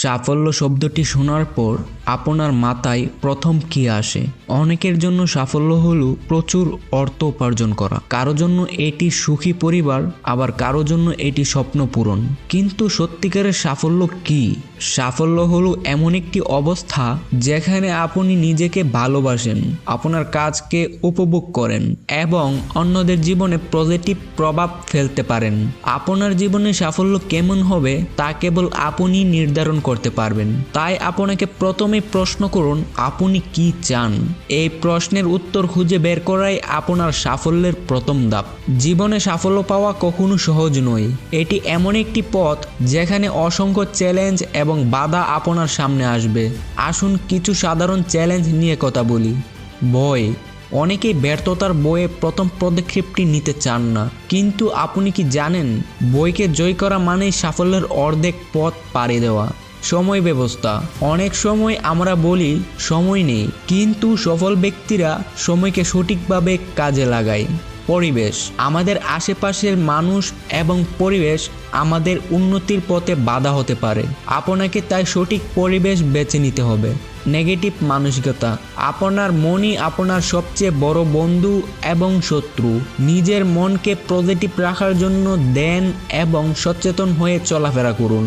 সাফল্য শব্দটি শোনার পর আপনার মাথায় প্রথম কি আসে? অনেকের জন্য সাফল্য হলো প্রচুর অর্থ উপার্জন করা, কারো জন্য এটি সুখী পরিবার, আবার কারো জন্য এটি স্বপ্ন পূরণ। কিন্তু সত্যিকারের সাফল্য কি? সাফল্য হলো এমন একটি অবস্থা যেখানে আপনি নিজেকে ভালোবাসেন, আপনার কাজকে উপভোগ করেন এবং অন্যদের জীবনে পজিটিভ প্রভাব ফেলতে পারেন। আপনার জীবনে সাফল্য কেমন হবে তা কেবল আপনি নির্ধারণ করতে পারবেন। তাই আপনাকে প্রথমে প্রশ্ন করুন, আপনি কি চান? এই প্রশ্নের উত্তর খুঁজে বের করাই আপনার সাফল্যের প্রথম ধাপ। জীবনে সাফল্য পাওয়া কখনো সহজ নয়। এটি এমন একটি পথ যেখানে অসংখ্য চ্যালেঞ্জ এবং বাধা আপনার সামনে আসবে। আসুন কিছু সাধারণ চ্যালেঞ্জ নিয়ে কথা বলি। ভয়। অনেকেই ব্যর্থতার ভয়ে প্রথম পদক্ষেপটি নিতে চান না, কিন্তু আপনি কি জানেন ভয়কে জয় করা মানেই সাফল্যের অর্ধেক পথ পাড়ি দেওয়া। সময় ব্যবস্থা। অনেক সময় আমরা বলি সময় নেই, কিন্তু সফল ব্যক্তিরা সময়কে সঠিকভাবে কাজে লাগায়। পরিবেশ। আমাদের আশেপাশের মানুষ এবং পরিবেশ আমাদের উন্নতির পথে বাধা হতে পারে। আপনাকে তাই সঠিক পরিবেশ বেছে নিতে হবে। নেগেটিভ মানসিকতা। আপনার মনই আপনার সবচেয়ে বড় বন্ধু এবং শত্রু। নিজের মনকে পজিটিভ রাখার জন্য দেন এবং সচেতন হয়ে চলাফেরা করুন।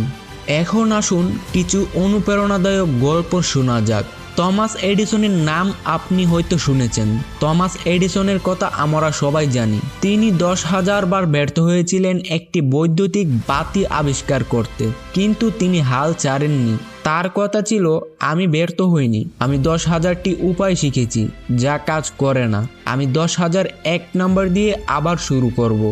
এখন আসুন কিছু অনুপ্রেরণাদায়ক গল্প শোনা যাক। থমাস এডিসনের নাম আপনি হয়তো শুনেছেন। থমাস এডিসনের কথা আমরা সবাই জানি। তিনি 10,000 বার ব্যর্থ হয়েছিলেন একটি বৈদ্যুতিক বাতি আবিষ্কার করতে, কিন্তু তিনি হাল ছাড়েননি। তার কথা ছিল, আমি ব্যর্থ হইনি, আমি 10,000টি উপায় শিখেছি যা কাজ করে না। আমি 10,001 নম্বর দিয়ে আবার শুরু করব।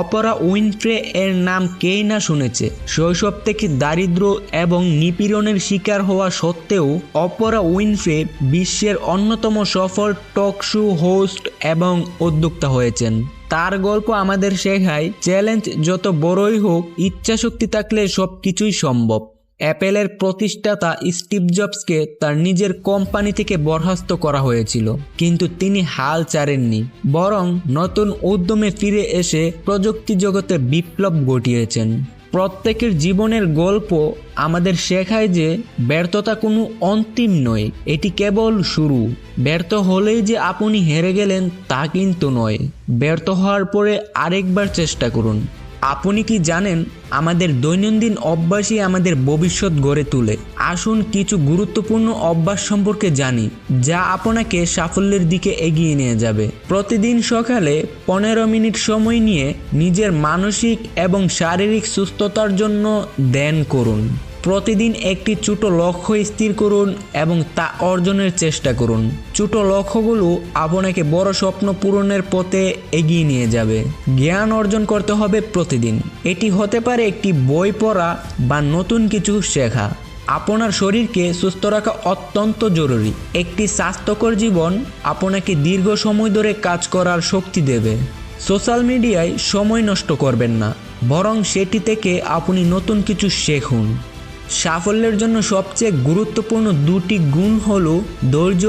অপরা উইনফ্রে এর নাম কেই না শুনেছে? শৈশব থেকে দারিদ্র এবং নিপীড়নের শিকার হওয়া সত্ত্বেও অপরা উইনফ্রে বিশ্বের অন্যতম সফল টক শো হোস্ট এবং উদ্যোক্তা হয়েছেন। তার গল্প আমাদের শেখায়, চ্যালেঞ্জ যত বড়ই হোক, ইচ্ছাশক্তি থাকলে সব কিছুই সম্ভব। অ্যাপেলের প্রতিষ্ঠাতা স্টিভ জবসকে তার নিজের কোম্পানি থেকে বরখাস্ত করা হয়েছিল, কিন্তু তিনি হাল ছাড়েননি, বরং নতুন উদ্যমে ফিরে এসে প্রযুক্তি জগতে বিপ্লব ঘটিয়েছেন। প্রত্যেকের জীবনের গল্প আমাদের শেখায় যে ব্যর্থতা কোনো অন্তিম নয়, এটি কেবল শুরু। ব্যর্থ হলেই যে আপনি হেরে গেলেন তা কিন্তু নয়। ব্যর্থ হওয়ার পরে আরেকবার চেষ্টা করুন। আপনি কি জানেন আমাদের দৈনন্দিন অভ্যাসই আমাদের ভবিষ্যৎ গড়ে তোলে? আসুন কিছু গুরুত্বপূর্ণ অভ্যাস সম্পর্কে জানি যা আপনাকে সাফল্যের দিকে এগিয়ে নিয়ে যাবে। প্রতিদিন সকালে 15 মিনিট সময় নিয়ে নিজের মানসিক এবং শারীরিক সুস্থতার জন্য ধ্যান করুন। প্রতিদিন একটি ছোট লক্ষ্য স্থির করুন এবং তা অর্জনের চেষ্টা করুন। ছোট লক্ষ্যগুলো আপনাকে বড় স্বপ্ন পূরণের পথে এগিয়ে নিয়ে যাবে। জ্ঞান অর্জন করতে হবে প্রতিদিন। এটি হতে পারে একটি বই পড়া বা নতুন কিছু শেখা। আপনার শরীরকে সুস্থ রাখা অত্যন্ত জরুরি। একটি স্বাস্থ্যকর জীবন আপনাকে দীর্ঘ সময় ধরে কাজ করার শক্তি দেবে। সোশ্যাল মিডিয়ায় সময় নষ্ট করবেন না, বরং সেটি থেকে আপনি নতুন কিছু শিখুন। সাফল্যের জন্য সবচেয়ে গুরুত্বপূর্ণ দুটি গুণ হলো ধৈর্য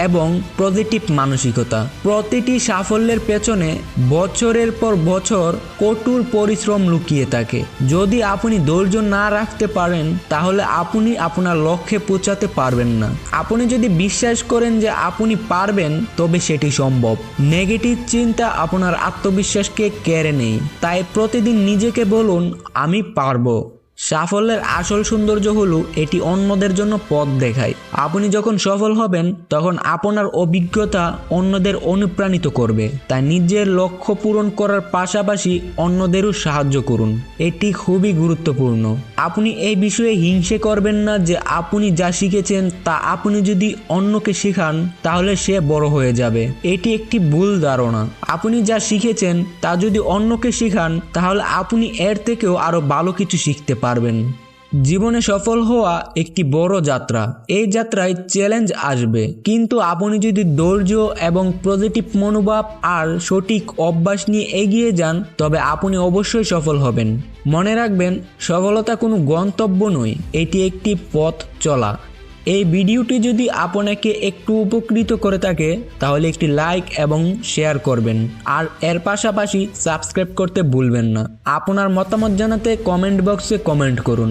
এবং পজিটিভ মানসিকতা। প্রতিটি সাফল্যের পেছনে বছরের পর বছর কঠোর পরিশ্রম লুকিয়ে থাকে। যদি আপনি ধৈর্য না রাখতে পারেন তাহলে আপনি আপনার লক্ষ্যে পৌঁছাতে পারবেন না। আপনি যদি বিশ্বাস করেন যে আপনি পারবেন, তবে সেটি সম্ভব। নেগেটিভ চিন্তা আপনার আত্মবিশ্বাসকে কেড়ে নেয়। তাই প্রতিদিন নিজেকে বলুন, আমি পারবো। সাফল্যের আসল সৌন্দর্য হলো এটি অন্যদের জন্য পথ দেখায়। আপনি যখন সফল হবেন তখন আপনার অভিজ্ঞতা অন্যদের অনুপ্রাণিত করবে। তাই নিজের লক্ষ্য পূরণ করার পাশাপাশি অন্যদেরও সাহায্য করুন। এটি খুবই গুরুত্বপূর্ণ। আপনি এই বিষয়ে হিংসে করবেন না যে আপনি যা শিখেছেন তা আপনি যদি অন্যকে শেখান তাহলে সে বড় হয়ে যাবে। এটি একটি ভুল ধারণা। আপনি যা শিখেছেন তা যদি অন্যকে শেখান তাহলে আপনি এর থেকেও আরো ভালো কিছু শিখতে পারবেন। জীবনে সফল হওয়া একটি বড় যাত্রা। এই যাত্রায় চ্যালেঞ্জ আসবে, কিন্তু আপনি যদি ধৈর্য এবং পজিটিভ মনোভাব আর সঠিক অভ্যাস নিয়ে এগিয়ে যান তবে আপনি অবশ্যই সফল হবেন। মনে রাখবেন, সফলতা কোনো গন্তব্য নয়, এটি একটি পথ চলা। এই ভিডিওটি যদি আপনাকে একটু উপকৃত করে থাকে তাহলে একটি লাইক এবং শেয়ার করবেন, আর এর পাশাপাশি সাবস্ক্রাইব করতে ভুলবেন না। আপনার মতামত জানাতে কমেন্ট বক্সে কমেন্ট করুন।